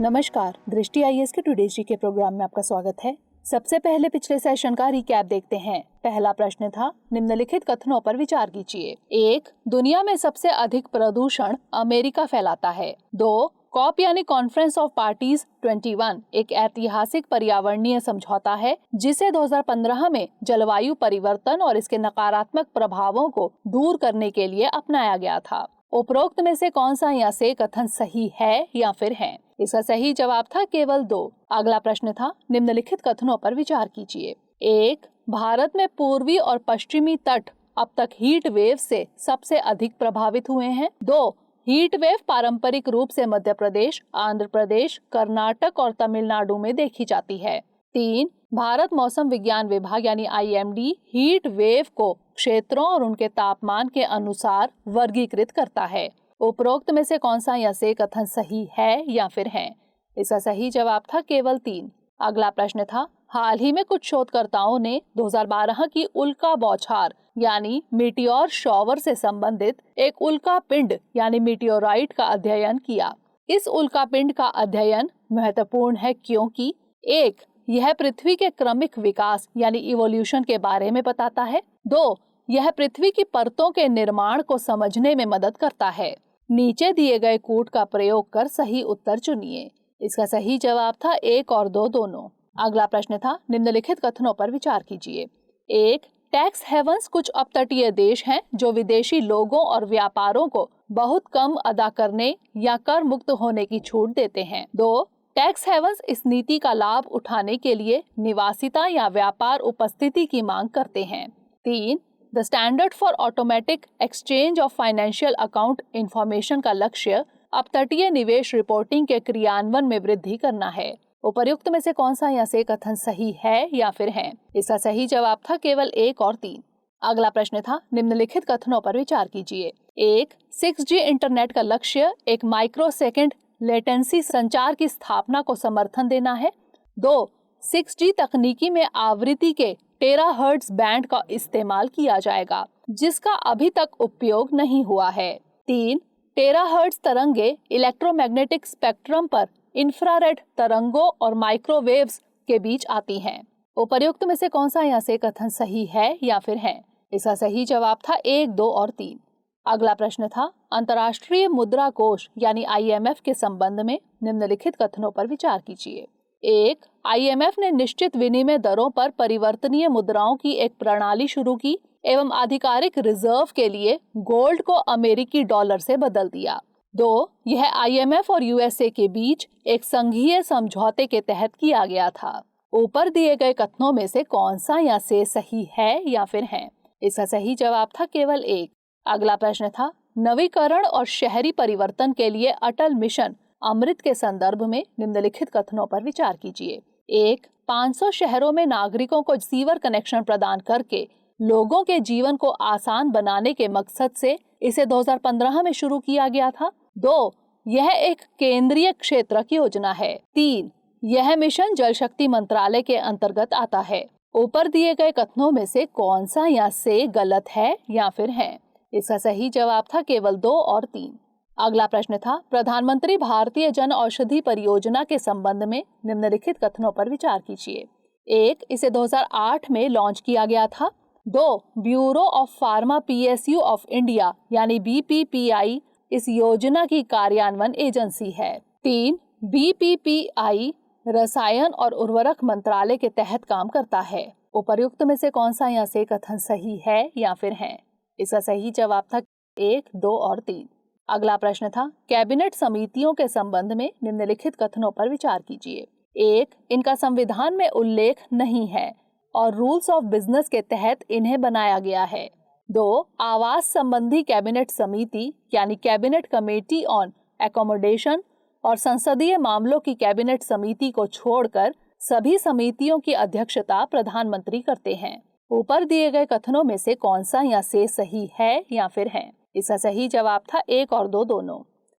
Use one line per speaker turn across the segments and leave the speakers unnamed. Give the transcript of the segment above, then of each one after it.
नमस्कार, दृष्टि आईएएस के टुडे जी के प्रोग्राम में आपका स्वागत है। सबसे पहले पिछले सेशन का रिकैप देखते हैं। पहला प्रश्न था, निम्नलिखित कथनों पर विचार कीजिए। 1. दुनिया में सबसे अधिक प्रदूषण अमेरिका फैलाता है। 2. कॉप यानी कॉन्फ्रेंस ऑफ पार्टीज 21 एक ऐतिहासिक पर्यावरणीय समझौता है जिसे 2015 में जलवायु परिवर्तन और इसके नकारात्मक प्रभावों को दूर करने के लिए अपनाया गया था। उपरोक्त में से कौन सा या से कथन सही है या फिर है? इसका सही जवाब था केवल 2। अगला प्रश्न था, निम्नलिखित कथनों पर विचार कीजिए। 1. भारत में पूर्वी और पश्चिमी तट अब तक हीट वेव से सबसे अधिक प्रभावित हुए हैं। 2. हीट वेव पारंपरिक रूप से मध्य प्रदेश, आंध्र प्रदेश, कर्नाटक और तमिलनाडु में देखी जाती है। 3. भारत मौसम विज्ञान विभाग यानी IMD हीट वेव को क्षेत्रों और उनके तापमान के अनुसार वर्गीकृत करता है। उपरोक्त में से कौन सा या से कथन सही है या फिर है? इसका सही जवाब था केवल 3। अगला प्रश्न था, हाल ही में कुछ शोधकर्ताओं ने 2012 की उल्का बौछार यानी मीटियोर शॉवर से संबंधित एक उल्का पिंड यानी मीटियोराइट का अध्ययन किया। इस उल्का पिंड का अध्ययन महत्वपूर्ण है क्योंकि 1. यह पृथ्वी के क्रमिक विकास यानी इवोल्यूशन के बारे में बताता है। 2. यह पृथ्वी की परतों के निर्माण को समझने में मदद करता है। नीचे दिए गए कूट का प्रयोग कर सही उत्तर चुनिए। इसका सही जवाब था 1 और 2 दोनों। अगला प्रश्न था, निम्नलिखित कथनों पर विचार कीजिए। 1. टैक्स हेवंस कुछ अपतटीय देश हैं जो विदेशी लोगों और व्यापारों को बहुत कम अदा करने या कर मुक्त होने की छूट देते हैं। 2. टैक्स हेवंस इस नीति का लाभ उठाने के लिए निवासिता या व्यापार उपस्थिति की मांग करते हैं। 3. The standard for automatic exchange of financial account information का लक्ष्य अपतटीय निवेश रिपोर्टिंग के क्रियान्वयन में वृद्धि करना है। उपर्युक्त में से कौन सा या से कथन सही है या फिर है? इसका सही जवाब था केवल 1 और 3। अगला प्रश्न था, निम्नलिखित कथनों पर विचार कीजिए। 1. 6G इंटरनेट का लक्ष्य एक माइक्रोसेकंड लेटेंसी संचार की स्थापना को समर्थन देना है। 2. 6G तकनीकी में आवृत्ति के टेराहर्ट्ज बैंड का इस्तेमाल किया जाएगा जिसका अभी तक उपयोग नहीं हुआ है। 3. टेराहर्ट्ज तरंगे इलेक्ट्रोमैग्नेटिक स्पेक्ट्रम पर इंफ्रारेड तरंगों और माइक्रोवेव्स के बीच आती हैं। उपर्युक्त में से कौन सा या से कथन सही है या फिर है? इसका सही जवाब था 1, 2 और 3। अगला प्रश्न था, अंतर्राष्ट्रीय मुद्रा कोष यानी IMF के संबंध में निम्नलिखित कथनों पर विचार कीजिए। 1. IMF ने निश्चित विनिमय दरों पर परिवर्तनीय मुद्राओं की एक प्रणाली शुरू की एवं आधिकारिक रिजर्व के लिए गोल्ड को अमेरिकी डॉलर से बदल दिया। 2. यह IMF और USA के बीच एक संघीय समझौते के तहत किया गया था। ऊपर दिए गए कथनों में से कौन सा या से सही है या फिर है? इसका सही जवाब था केवल 1। अगला प्रश्न था, नवीकरण और शहरी परिवर्तन के लिए अटल मिशन अमृत के संदर्भ में निम्नलिखित कथनों पर विचार कीजिए। 1. 500 शहरों में नागरिकों को सीवर कनेक्शन प्रदान करके लोगों के जीवन को आसान बनाने के मकसद से इसे 2015 में शुरू किया गया था। 2. यह एक केंद्रीय क्षेत्रक योजना है। 3. यह मिशन जल शक्ति मंत्रालय के अंतर्गत आता है। ऊपर दिए गए कथनों में से कौन सा या से गलत है या फिर है? इसका सही जवाब था केवल 2 और 3। अगला प्रश्न था, प्रधानमंत्री भारतीय जन औषधि परियोजना के संबंध में निम्नलिखित कथनों पर विचार कीजिए। 1. इसे 2008 में लॉन्च किया गया था। 2. Bureau of pharma PSU of India यानी BPPI इस योजना की कार्यान्वयन एजेंसी है। 3. BPPI रसायन और उर्वरक मंत्रालय के तहत काम करता है। उपर्युक्त में से कौन सा या से कथन सही है या फिर है? इसका सही जवाब था 1, 2 और 3। अगला प्रश्न था, कैबिनेट समितियों के संबंध में निम्नलिखित कथनों पर विचार कीजिए। 1. इनका संविधान में उल्लेख नहीं है और रूल्स ऑफ बिजनेस के तहत इन्हें बनाया गया है। 2. आवास संबंधी कैबिनेट समिति यानी कैबिनेट कमेटी ऑन एकोमोडेशन और संसदीय मामलों की कैबिनेट समिति को छोड़कर सभी समितियों की अध्यक्षता प्रधानमंत्री करते हैं। ऊपर दिए गए कथनों में से कौन सा या से सही है या फिर है? इसका सही जवाब था 1 और 2 दोनों।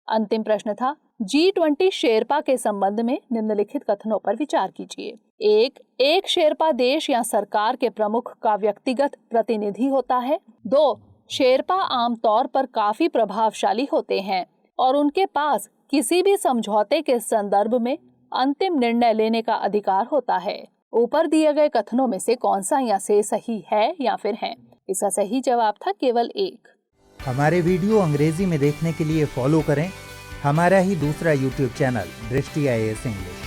अंतिम प्रश्न था, G20 शेरपा के संबंध में निम्नलिखित कथनों पर विचार कीजिए। 1. एक शेरपा देश या सरकार के प्रमुख का व्यक्तिगत प्रतिनिधि होता है। 2. शेरपा आमतौर पर काफी प्रभावशाली होते हैं और उनके पास किसी भी समझौते के संदर्भ में अंतिम निर्णय लेने का अधिकार होता है। ऊपर दिए गए कथनों में से कौन सा या से सही है या फिर है? इसका सही जवाब था केवल एक।
हमारे वीडियो अंग्रेजी में देखने के लिए फॉलो करें हमारा ही दूसरा यूट्यूब चैनल दृष्टि IAS इंग्लिश।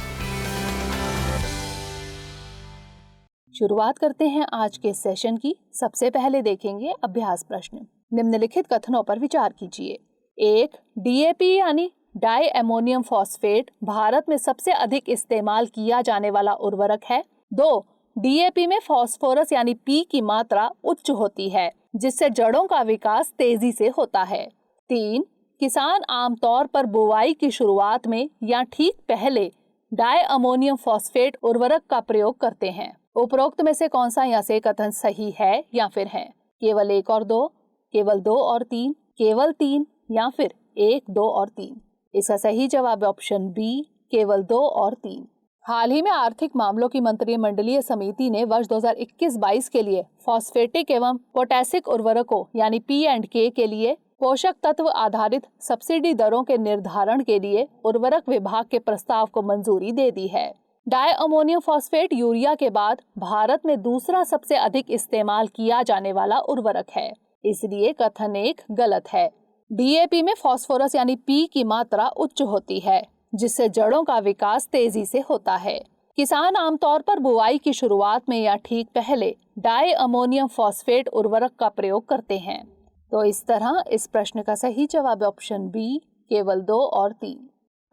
शुरुआत करते हैं आज के सेशन की। सबसे पहले देखेंगे अभ्यास प्रश्न। निम्नलिखित कथनों पर विचार कीजिए। 1. DAP यानी डाई अमोनियम फॉस्फेट भारत में सबसे अधिक इस्तेमाल किया जाने वाला उर्वरक है। 2. DAP में फास्फोरस यानी P की मात्रा उच्च होती है, जिससे जड़ों का विकास तेजी से होता है। 3. किसान आमतौर पर बुवाई की शुरुआत में या ठीक पहले डाई अमोनियम फॉस्फेट उर्वरक का प्रयोग करते हैं। उपरोक्त में से कौन सा या से कथन सही है या फिर है? केवल 1 और 2, केवल 2 और 3, केवल 3 या फिर 1, 2 और 3? इसका सही जवाब है ऑप्शन बी, केवल 2 और 3। हाल ही में आर्थिक मामलों की मंत्रिमंडलीय समिति ने वर्ष 2021-22 के लिए फॉस्फेटिक एवं पोटैसिक उर्वरकों यानी P&K के लिए पोषक तत्व आधारित सब्सिडी दरों के निर्धारण के लिए उर्वरक विभाग के प्रस्ताव को मंजूरी दे दी है। डाई अमोनियम फॉस्फेट यूरिया के बाद भारत में दूसरा सबसे अधिक इस्तेमाल किया जाने वाला उर्वरक है, इसलिए कथन 1 गलत है। DAP में फास्फोरस यानी P की मात्रा उच्च होती है, जिससे जड़ों का विकास तेजी से होता है। किसान आमतौर पर बुआई की शुरुआत में या ठीक पहले डाई अमोनियम फॉस्फेट उर्वरक का प्रयोग करते हैं। तो इस तरह इस प्रश्न का सही जवाब ऑप्शन बी, केवल 2 और 3।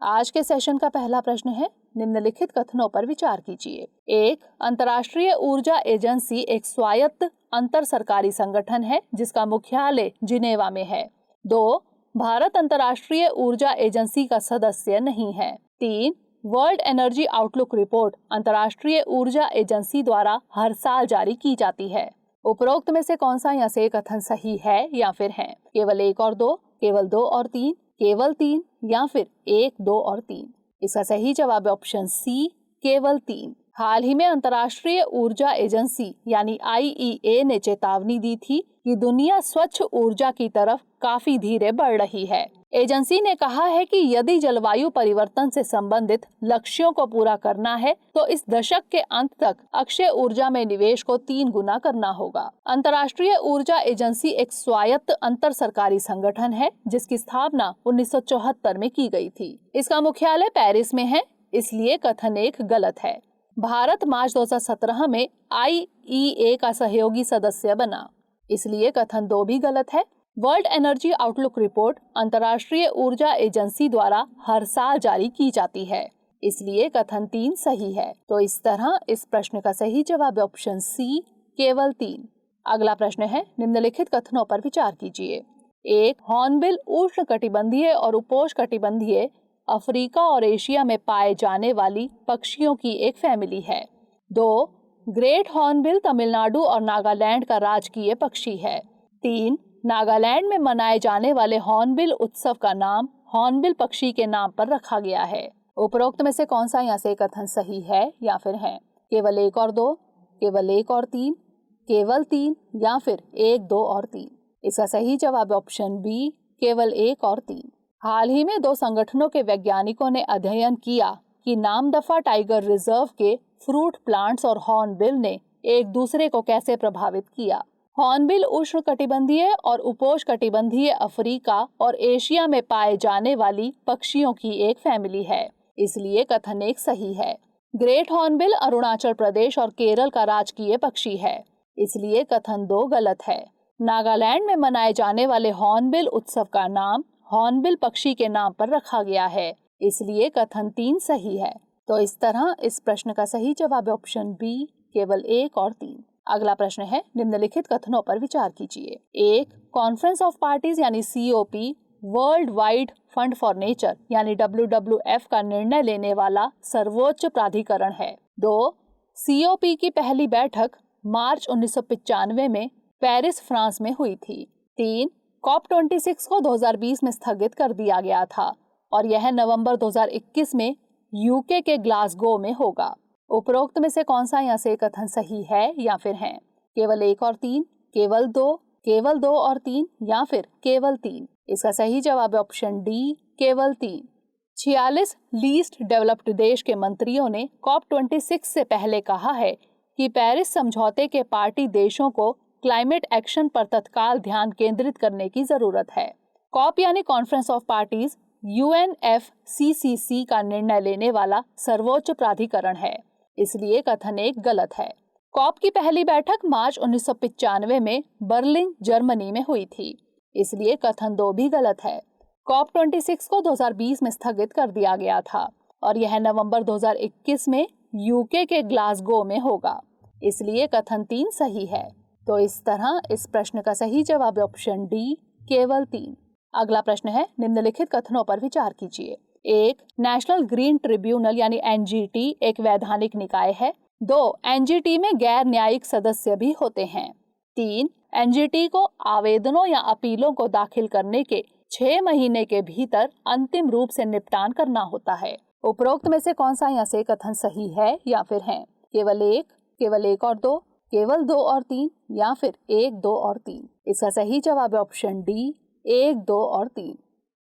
आज के सेशन का पहला प्रश्न है, निम्नलिखित कथनों पर विचार कीजिए। 1. अंतर्राष्ट्रीय ऊर्जा एजेंसी एक स्वायत्त अंतर सरकारी संगठन है जिसका मुख्यालय जिनेवा में है। 2. भारत अंतर्राष्ट्रीय ऊर्जा एजेंसी का सदस्य नहीं है। 3. वर्ल्ड एनर्जी आउटलुक रिपोर्ट अंतर्राष्ट्रीय ऊर्जा एजेंसी द्वारा हर साल जारी की जाती है। उपरोक्त में से कौन सा या से कथन सही है या फिर है? केवल 1 और 2, केवल 2 और 3, केवल 3 या फिर 1, 2 और 3? इसका सही जवाब है ऑप्शन सी, केवल 3। हाल ही में अंतर्राष्ट्रीय ऊर्जा एजेंसी यानी IEA ने चेतावनी दी थी कि दुनिया स्वच्छ ऊर्जा की तरफ काफी धीरे बढ़ रही है। एजेंसी ने कहा है कि यदि जलवायु परिवर्तन से संबंधित लक्ष्यों को पूरा करना है तो इस दशक के अंत तक अक्षय ऊर्जा में निवेश को 3 गुना करना होगा। अंतर्राष्ट्रीय ऊर्जा एजेंसी एक स्वायत्त अंतर सरकारी संगठन है जिसकी स्थापना 1974 में की गई थी। इसका मुख्यालय पेरिस में है, इसलिए कथन 1 गलत है। भारत मार्च 2017 में IEA का सहयोगी सदस्य बना, इसलिए कथन 2 भी गलत है। वर्ल्ड एनर्जी आउटलुक रिपोर्ट अंतर्राष्ट्रीय ऊर्जा एजेंसी द्वारा हर साल जारी की जाती है, इसलिए कथन 3 सही है। तो इस तरह इस प्रश्न का सही जवाब है ऑप्शन सी, केवल 3। अगला प्रश्न है, निम्नलिखित कथनों पर विचार कीजिए। 1. हॉर्नबिल उष्णकटिबंधीय और उपोष्णकटिबंधीय अफ्रीका और एशिया में पाए जाने वाली पक्षियों की एक फैमिली है। 2. ग्रेट हॉर्नबिल तमिलनाडु और नागालैंड का राजकीय पक्षी है। 3. नागालैंड में मनाए जाने वाले हॉर्नबिल उत्सव का नाम हॉर्नबिल पक्षी के नाम पर रखा गया है। उपरोक्त में से कौन सा या से कथन सही है या फिर है? केवल 1 और 2, केवल 1 और 3, केवल 3 या फिर 1, 2 और 3? इसका सही जवाब ऑप्शन बी, केवल 1 और 3। हाल ही में 2 संगठनों के वैज्ञानिकों ने अध्ययन किया कि नामदफा टाइगर रिजर्व के फ्रूट प्लांट्स और हॉर्नबिल ने एक दूसरे को कैसे प्रभावित किया। हॉर्नबिल उष्णकटिबंधीय और उपोष्णकटिबंधीय अफ्रीका और एशिया में पाए जाने वाली पक्षियों की एक फैमिली है, इसलिए कथन 1 सही है। ग्रेट हॉर्नबिल अरुणाचल प्रदेश और केरल का राजकीय पक्षी है, इसलिए कथन 2 गलत है। नागालैंड में मनाए जाने वाले हॉर्नबिल उत्सव का नाम हॉर्नबिल पक्षी के नाम पर रखा गया है, इसलिए कथन 3 सही है। तो इस तरह इस प्रश्न का सही जवाब ऑप्शन बी, केवल 1 और 3। अगला प्रश्न है, निम्नलिखित कथनों पर विचार कीजिए। 1. कॉन्फ्रेंस ऑफ पार्टीज यानी COP world wide fund for nature यानी WWF का निर्णय लेने वाला सर्वोच्च प्राधिकरण है। 2. COP की पहली बैठक मार्च 1995 में पेरिस, फ्रांस में हुई थी। 3. COP26 को 2020 में स्थगित कर दिया गया था और यह नवंबर 2021 में UK के ग्लासगो में होगा। उपरोक्त में से कौन सा या से कथन सही है या फिर है? केवल 1 और 3, केवल 2, केवल 2 और 3 या फिर केवल 3? इसका सही जवाब है ऑप्शन डी, केवल 3। 46 लीस्ट डेवलप्ड देश के मंत्रियों ने COP26 से पहले कहा है कि पेरिस समझौते के पार्टी देशों को क्लाइमेट एक्शन पर तत्काल ध्यान केंद्रित करने की जरूरत है। COP यानी कॉन्फ्रेंस ऑफ पार्टीज UNFCCC का निर्णय लेने वाला सर्वोच्च प्राधिकरण है, इसलिए कथन 1 गलत है। COP की पहली बैठक मार्च 1995 में बर्लिन, जर्मनी में हुई थी, इसलिए कथन 2 भी गलत है। COP26 को 2020 में स्थगित कर दिया गया था और यह नवंबर 2021 में यूके के ग्लासगो में होगा, इसलिए कथन 3 सही है। तो इस तरह इस प्रश्न का सही जवाब है ऑप्शन डी, केवल 3। अगला प्रश्न है, निम्नलिखित कथनों पर विचार कीजिए। 1. नेशनल ग्रीन ट्रिब्यूनल यानी NGT एक वैधानिक निकाय है। 2. NGT में गैर न्यायिक सदस्य भी होते हैं। 3. NGT को आवेदनों या अपीलों को दाखिल करने के 6 महीने के भीतर अंतिम रूप से निपटान करना होता है। उपरोक्त में से कौन सा यहाँ से कथन सही है या फिर है? केवल 1, केवल 1 और 2, केवल 2 और 3 या फिर 1, 2 और 3? इसका सही जवाब है ऑप्शन डी, 1, 2 और 3,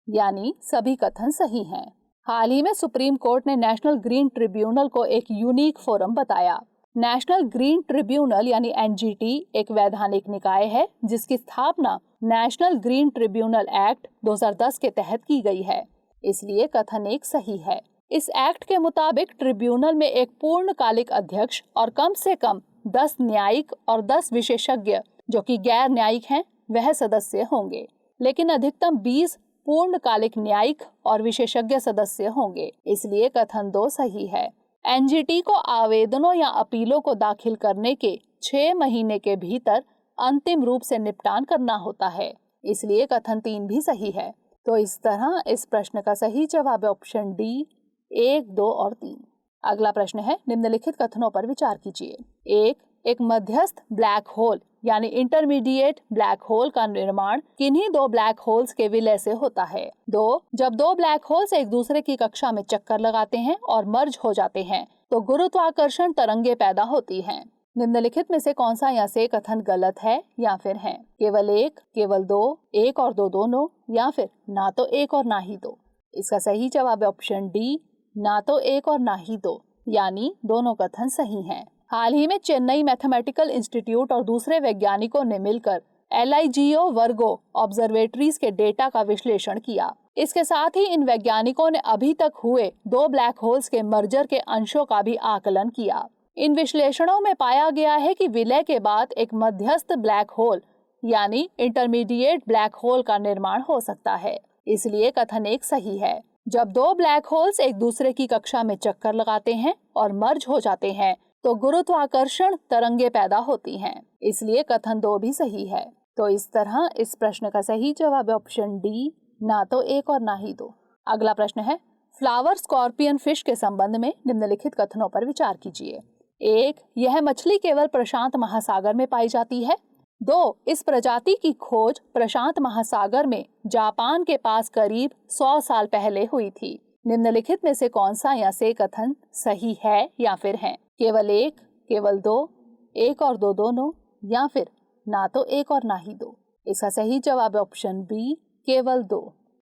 यानी सभी कथन सही हैं। हाल ही में सुप्रीम कोर्ट ने नेशनल ग्रीन ट्रिब्यूनल को एक यूनिक फोरम बताया। नेशनल ग्रीन ट्रिब्यूनल यानी NGT एक वैधानिक निकाय है जिसकी स्थापना नेशनल ग्रीन ट्रिब्यूनल एक्ट 2010 के तहत की गई है, इसलिए कथन 1 सही है। इस एक्ट के मुताबिक ट्रिब्यूनल में एक पूर्णकालिक अध्यक्ष और कम से कम 10 न्यायिक और 10 विशेषज्ञ जो कि गैर न्यायिक हैं वह सदस्य होंगे, लेकिन अधिकतम 20 पूर्णकालिक न्यायिक और विशेषज्ञ सदस्य होंगे, इसलिए कथन 2 सही है। NGT को आवेदनों या अपीलों को दाखिल करने के 6 महीने के भीतर अंतिम रूप से निपटान करना होता है, इसलिए कथन 3 भी सही है। तो इस तरह इस प्रश्न का सही जवाब है ऑप्शन डी, 1, 2 और 3। अगला प्रश्न है, निम्नलिखित कथनों पर विचार कीजिए। 1. एक मध्यस्थ ब्लैक होल यानी इंटरमीडिएट ब्लैक होल का निर्माण किन्हीं 2 ब्लैक होल्स के विलय से होता है। 2. जब 2 ब्लैक होल्स एक दूसरे की कक्षा में चक्कर लगाते हैं और मर्ज हो जाते हैं तो गुरुत्वाकर्षण तरंगे पैदा होती हैं। निम्नलिखित में से कौन सा यहाँ से कथन गलत है या फिर है? केवल 1, केवल 2, 1 और 2 दोनों या फिर ना तो 1 और ना ही 2? इसका सही जवाब है ऑप्शन डी, ना तो 1 और ना ही 2, यानी दोनों कथन सही हैं। हाल ही में चेन्नई मैथमेटिकल इंस्टीट्यूट और दूसरे वैज्ञानिकों ने मिलकर LIGO वर्गो ऑब्जर्वेटरीज के डेटा का विश्लेषण किया। इसके साथ ही इन वैज्ञानिकों ने अभी तक हुए 2 ब्लैक होल्स के मर्जर के अंशों का भी आकलन किया। इन विश्लेषणों में पाया गया है कि विलय के बाद एक मध्यस्थ ब्लैक होल यानी इंटरमीडिएट ब्लैक होल का निर्माण हो सकता है, इसलिए कथन 1 सही है। जब 2 ब्लैक होल्स एक दूसरे की कक्षा में चक्कर लगाते हैं और मर्ज हो जाते हैं तो गुरुत्वाकर्षण तरंगे पैदा होती हैं, इसलिए कथन 2 भी सही है। तो इस तरह इस प्रश्न का सही जवाब है ऑप्शन डी, ना तो 1 और ना ही 2। अगला प्रश्न है, फ्लावर स्कॉर्पियन फिश के संबंध में निम्नलिखित कथनों पर विचार कीजिए। 1. यह मछली केवल प्रशांत महासागर में पाई जाती है। 2. इस प्रजाति की खोज प्रशांत महासागर में जापान के पास करीब 100 साल पहले हुई थी। निम्नलिखित में से कौन सा या से कथन सही है या फिर है? केवल 1, केवल 2, 1 और 2 दोनों या फिर ना तो 1 और ना ही 2? इसका सही जवाब है ऑप्शन बी, केवल 2।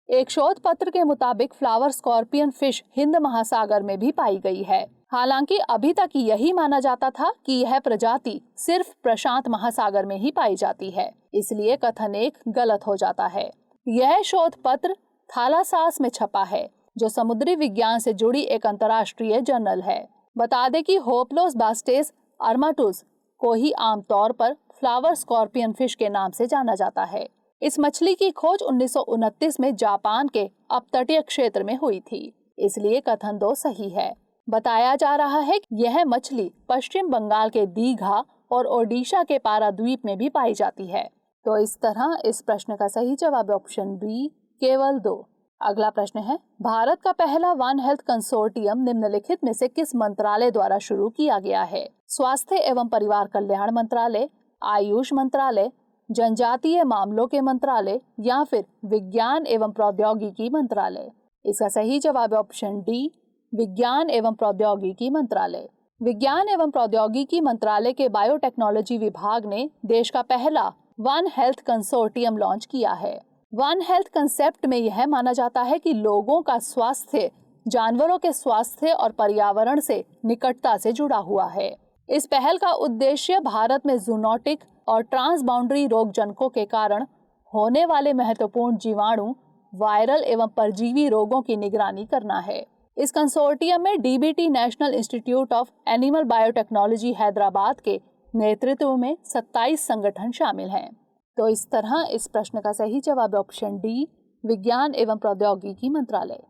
एक शोध पत्र के मुताबिक फ्लावर स्कॉर्पियन फिश हिंद महासागर में भी पाई गई है। हालांकि अभी तक यही माना जाता था कि यह प्रजाति सिर्फ प्रशांत महासागर में ही पाई जाती है, इसलिए कथन 1 गलत हो जाता है। यह शोध पत्र थालासास में छपा है जो समुद्री विज्ञान से जुड़ी एक अंतर्राष्ट्रीय जर्नल है। बता दें कि होप्लोसबास्टेस अर्माटुस को ही आमतौर पर फ्लावर स्कॉर्पियन फिश के नाम से जाना जाता है। इस मछली की खोज 1929 में जापान के अपतटीय क्षेत्र में हुई थी, इसलिए कथन 2 सही है। बताया जा रहा है कि यह मछली पश्चिम बंगाल के दीघा और ओडिशा के पाराद्वीप में भी पाई जाती है। तो इस तरह इस प्रश्न का सही जवाब ऑप्शन बी, केवल 2। अगला प्रश्न है, भारत का पहला वन हेल्थ कंसोर्टियम निम्नलिखित में से किस मंत्रालय द्वारा शुरू किया गया है? स्वास्थ्य एवं परिवार कल्याण मंत्रालय, आयुष मंत्रालय, जनजातीय मामलों के मंत्रालय या फिर विज्ञान एवं प्रौद्योगिकी मंत्रालय? इसका सही जवाब है ऑप्शन डी, विज्ञान एवं प्रौद्योगिकी मंत्रालय। विज्ञान एवं प्रौद्योगिकी मंत्रालय के बायोटेक्नोलॉजी विभाग ने देश का पहला वन हेल्थ कंसोर्टियम लॉन्च किया है। वन हेल्थ कंसेप्ट में यह माना जाता है कि लोगों का स्वास्थ्य जानवरों के स्वास्थ्य और पर्यावरण से निकटता से जुड़ा हुआ है। इस पहल का उद्देश्य भारत में जूनोटिक और ट्रांसबाउंडरी रोगजनकों के कारण होने वाले महत्वपूर्ण जीवाणु, वायरल एवं परजीवी रोगों की निगरानी करना है। इस कंसोर्टियम में DBT national institute of animal biotechnology Hyderabad के नेतृत्व में 27 संगठन शामिल हैं। तो इस तरह इस प्रश्न का सही जवाब ऑप्शन डी, विज्ञान एवं प्रौद्योगिकी मंत्रालय।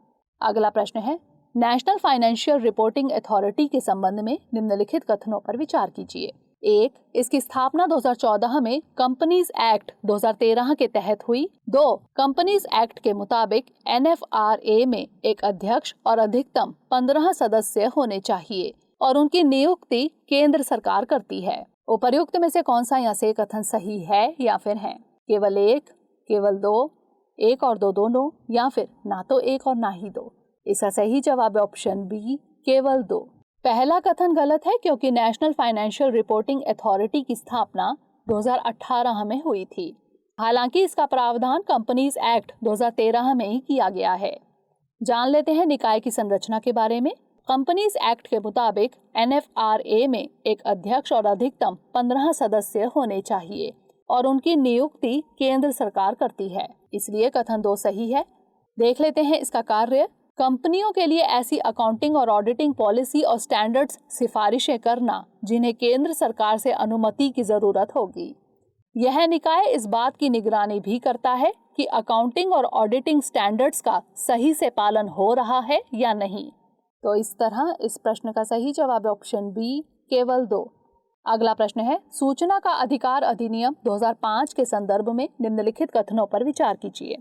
अगला प्रश्न है, नेशनल फाइनेंशियल रिपोर्टिंग अथॉरिटी के संबंध में निम्नलिखित कथनों पर विचार कीजिए। 1. इसकी स्थापना 2014 में कंपनीज एक्ट 2013 के तहत हुई। 2. कंपनीज एक्ट के मुताबिक NFRA में एक अध्यक्ष और अधिकतम 15 सदस्य होने चाहिए और उनकी नियुक्ति केंद्र सरकार करती है। उपर्युक्त में से कौन सा यहाँ से कथन सही है या फिर है? केवल 1, केवल 2, 1 और 2 दोनों, या फिर ना तो 1 और ना ही 2। इसका सही जवाब है ऑप्शन बी, केवल 2। पहला कथन गलत है क्योंकि नेशनल फाइनेंशियल रिपोर्टिंग अथॉरिटी की स्थापना 2018 में हुई थी। हालांकि इसका प्रावधान कंपनीज एक्ट 2013 में ही किया गया है। जान लेते हैं निकाय की संरचना के बारे में। कंपनीज एक्ट के मुताबिक NFRA में एक अध्यक्ष और अधिकतम 15 सदस्य होने चाहिए और उनकी नियुक्ति केंद्र सरकार करती है, इसलिए कथन 2 सही है। देख लेते हैं इसका कार्य। कंपनियों के लिए ऐसी अकाउंटिंग और ऑडिटिंग पॉलिसी और स्टैंडर्ड्स सिफारिशें करना जिन्हें केंद्र सरकार से अनुमति की जरूरत होगी। यह निकाय इस बात की निगरानी भी करता है कि अकाउंटिंग और ऑडिटिंग स्टैंडर्ड्स का सही से पालन हो रहा है या नहीं। तो इस तरह इस प्रश्न का सही जवाब है ऑप्शन बी, केवल 2। अगला प्रश्न है, सूचना का अधिकार अधिनियम 2005 के संदर्भ में निम्नलिखित कथनों पर विचार कीजिए।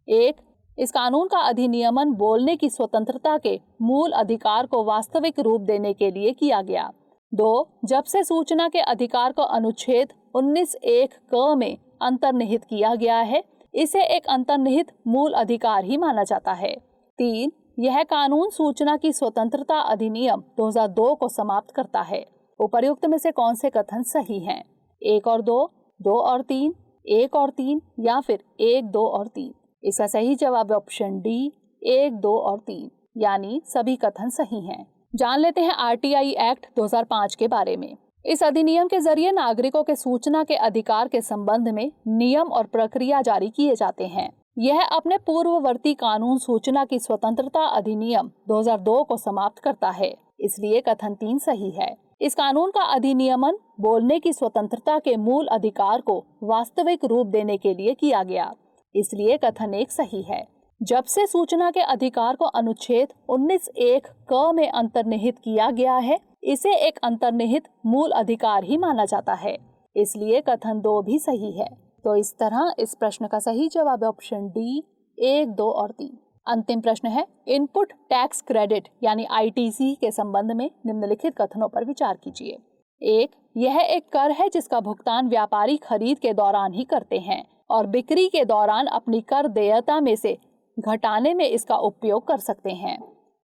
1. इस कानून का अधिनियमन बोलने की स्वतंत्रता के मूल अधिकार को वास्तविक रूप देने के लिए किया गया। 2. जब से सूचना के अधिकार को अनुच्छेद 19(1) क में अंतर्निहित किया गया है, इसे एक अंतर्निहित मूल अधिकार ही माना जाता है। 3. यह कानून सूचना की स्वतंत्रता अधिनियम 2002 को समाप्त करता है। उपर्युक्त में से कौन से कथन सही हैं? 1 और 2, 2 और 3, 1 और 3, या फिर 1, 2 और 3। इसका सही जवाब है ऑप्शन डी, 1, 2 और 3, यानी सभी कथन सही हैं। जान लेते हैं RTI एक्ट 2005 के बारे में। इस अधिनियम के जरिए नागरिकों के सूचना के अधिकार के संबंध में नियम और प्रक्रिया जारी किए जाते हैं। यह अपने पूर्ववर्ती कानून सूचना की स्वतंत्रता अधिनियम 2002 को समाप्त करता है, इसलिए कथन 3 सही है। इस कानून का अधिनियमन बोलने की स्वतंत्रता के मूल अधिकार को वास्तविक रूप देने के लिए किया गया, इसलिए कथन 1 सही है। जब से सूचना के अधिकार को अनुच्छेद 19(1) क में अंतर्निहित किया गया है, इसे एक अंतर्निहित मूल अधिकार ही माना जाता है, इसलिए कथन 2 भी सही है। तो इस तरह इस प्रश्न का सही जवाब है ऑप्शन डी, 1, 2 और 3। अंतिम प्रश्न है, इनपुट टैक्स क्रेडिट यानी ITC के संबंध में निम्नलिखित कथनों पर विचार कीजिए। 1. यह एक कर है जिसका भुगतान व्यापारी खरीद के दौरान ही करते हैं और बिक्री के दौरान अपनी कर देयता में से घटाने में इसका उपयोग कर सकते हैं।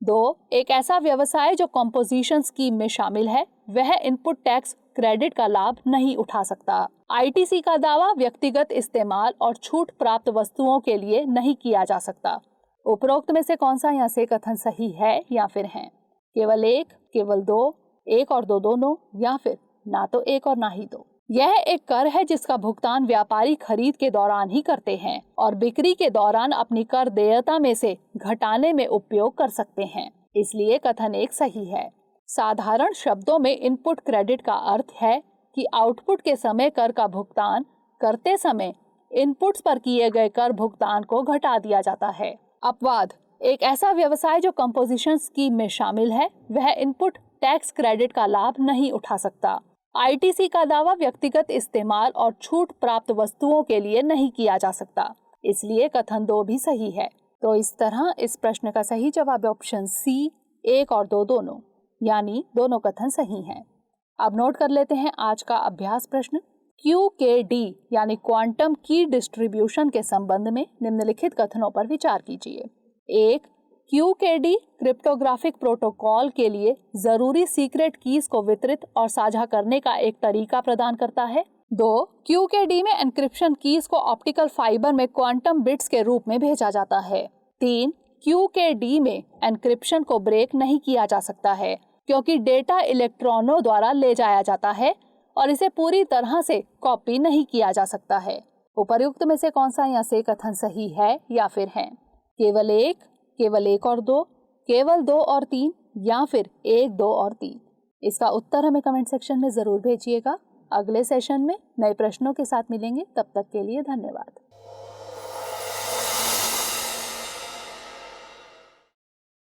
2. एक ऐसा व्यवसाय जो कंपोजिशन स्कीम में शामिल है, वह इनपुट टैक्स क्रेडिट का लाभ नहीं उठा सकता। ITC का दावा व्यक्तिगत इस्तेमाल और छूट प्राप्त वस्तुओं के लिए नहीं किया जा सकता। उपरोक्त में से कौन सा यहाँ से कथन सही है या फिर है? केवल 1, केवल 2, 1 और 2 दोनों, या फिर ना तो 1 और ना ही 2। यह एक कर है जिसका भुगतान व्यापारी खरीद के दौरान ही करते हैं और बिक्री के दौरान अपनी कर देयता में से घटाने में उपयोग कर सकते हैं, इसलिए कथन 1 सही है। साधारण शब्दों में इनपुट क्रेडिट का अर्थ है कि आउटपुट के समय कर का भुगतान करते समय इनपुट्स पर किए गए कर भुगतान को घटा दिया जाता है। अपवाद, एक ऐसा व्यवसाय जो कंपोजिशन स्कीम में शामिल है, वह इनपुट टैक्स क्रेडिट का लाभ नहीं उठा सकता। ITC का दावा व्यक्तिगत इस्तेमाल और छूट प्राप्त वस्तुओं के लिए नहीं किया जा सकता, इसलिए कथन 2 भी सही है। तो इस तरह इस प्रश्न का सही जवाब है ऑप्शन सी, 1 और 2 दोनों, यानी दोनों कथन सही हैं। अब नोट कर लेते हैं आज का अभ्यास प्रश्न। QKD यानी क्वांटम की डिस्ट्रीब्यूशन के संबंध में निम्नलिखित कथनों पर विचार कीजिए। 1. QKD क्रिप्टोग्राफिक प्रोटोकॉल के लिए जरूरी सीक्रेट कीज को वितरित और साझा करने का एक तरीका प्रदान करता है। 2. क्यू के डी में एन्क्रिप्शन कीज को ऑप्टिकल फाइबर में क्वांटम बिट्स के रूप में भेजा जाता है। 3. क्यू के डी में एन्क्रिप्शन को ब्रेक नहीं किया जा सकता है क्योंकि डेटा इलेक्ट्रॉनों द्वारा ले जाया जाता है और इसे पूरी तरह से कॉपी नहीं किया जा सकता है। उपर्युक्त में से कौन सा यहाँ से कथन सही है या फिर है? केवल एक और 2, केवल 2 और 3 या फिर 1, 2 और 3? इसका उत्तर हमें कमेंट सेक्शन में जरूर भेजिएगा। अगले सेशन में नए प्रश्नों के साथ मिलेंगे, तब तक के लिए धन्यवाद।